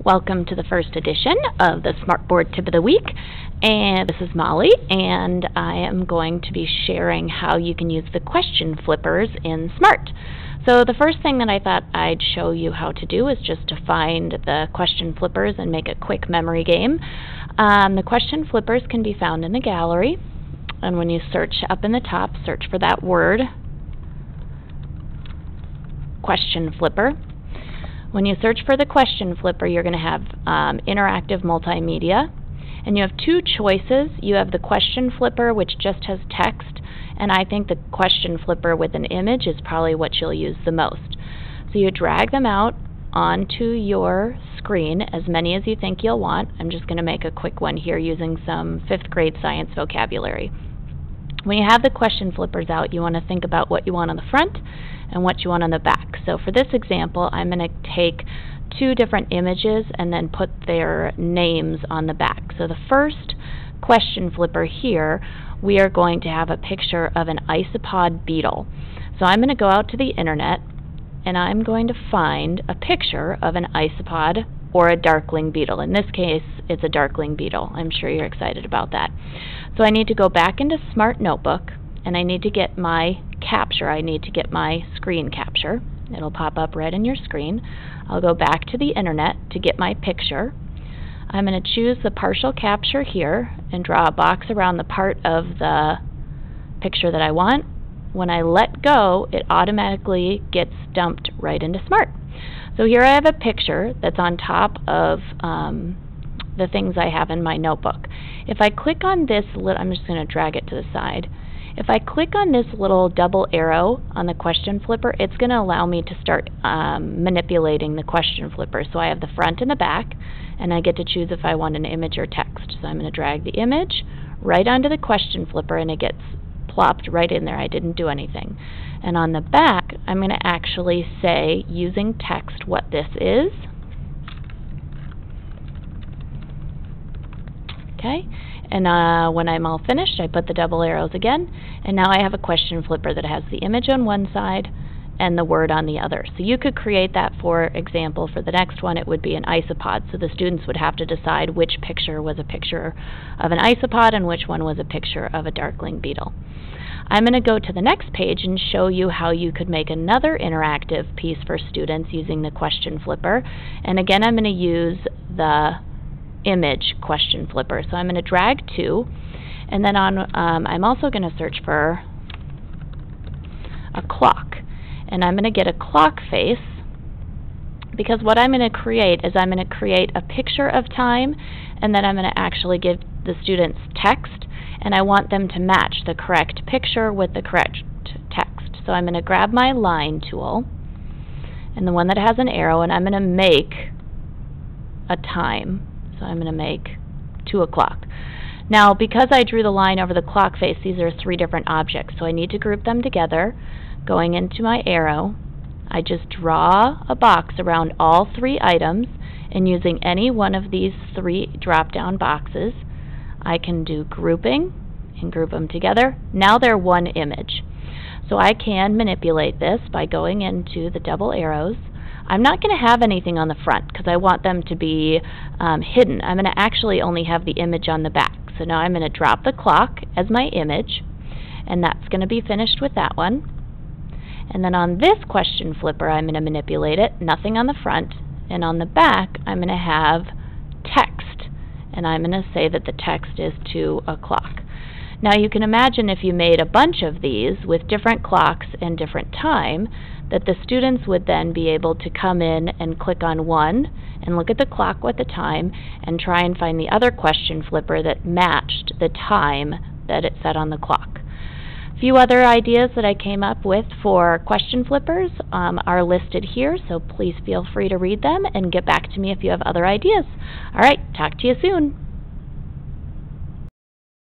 Welcome to the first edition of the Smartboard Tip of the Week, and this is Molly, and I am going to be sharing how you can use the question flippers in SMART. So the first thing that I thought I'd show you how to do is just to find the question flippers and make a quick memory game. The question flippers can be found in the gallery, and when you search up in the top, search for that word, question flipper. When you search for the question flipper, you're going to have interactive multimedia, and you have two choices. You have the question flipper, which just has text, and I think the question flipper with an image is probably what you'll use the most. So you drag them out onto your screen, as many as you think you'll want. I'm just going to make a quick one here using some 5th grade science vocabulary. When you have the question flippers out, you want to think about what you want on the front and what you want on the back. So for this example, I'm going to take two different images and then put their names on the back. So the first question flipper here, we are going to have a picture of an isopod beetle. So I'm going to go out to the internet and I'm going to find a picture of an isopod or a darkling beetle. In this case, it's a darkling beetle. I'm sure you're excited about that. So I need to go back into Smart Notebook, and I need to get my capture. I need to get my screen capture. It'll pop up right in your screen. I'll go back to the internet to get my picture. I'm going to choose the partial capture here and draw a box around the part of the picture that I want. When I let go, it automatically gets dumped right into SMART. So here I have a picture that's on top of the things I have in my notebook. If I click on this, I'm just going to drag it to the side. If I click on this little double arrow on the question flipper, it's going to allow me to start manipulating the question flipper. So I have the front and the back, and I get to choose if I want an image or text. So I'm going to drag the image right onto the question flipper, and it gets plopped right in there. I didn't do anything. And on the back, I'm going to actually say, using text, what this is. Okay, and when I'm all finished, I put the double arrows again, and now I have a question flipper that has the image on one side and the word on the other. So you could create that, for example, for the next one it would be an isopod, so the students would have to decide which picture was a picture of an isopod and which one was a picture of a darkling beetle. I'm going to go to the next page and show you how you could make another interactive piece for students using the question flipper, and again I'm going to use the image question flipper. So I'm going to drag two, and then I'm also going to search for a clock, and I'm going to get a clock face, because what I'm going to create is I'm going to create a picture of time, and then I'm going to actually give the students text, and I want them to match the correct picture with the correct text. So I'm going to grab my line tool and the one that has an arrow, and I'm going to make a time. So I'm going to make 2 o'clock. Now, because I drew the line over the clock face, these are 3 different objects, so I need to group them together. Going into my arrow, I just draw a box around all 3 items, and using any one of these 3 drop-down boxes, I can do grouping and group them together. Now they're one image. So I can manipulate this by going into the double arrows. I'm not going to have anything on the front because I want them to be hidden. I'm going to actually only have the image on the back. So now I'm going to drop the clock as my image, and that's going to be finished with that one. And then on this question flipper, I'm going to manipulate it, nothing on the front, and on the back, I'm going to have text, and I'm going to say that the text is 2 o'clock. Now you can imagine if you made a bunch of these with different clocks and different time, that the students would then be able to come in and click on one and look at the clock with the time and try and find the other question flipper that matched the time that it said on the clock. A few other ideas that I came up with for question flippers are listed here, so please feel free to read them and get back to me if you have other ideas. All right, talk to you soon.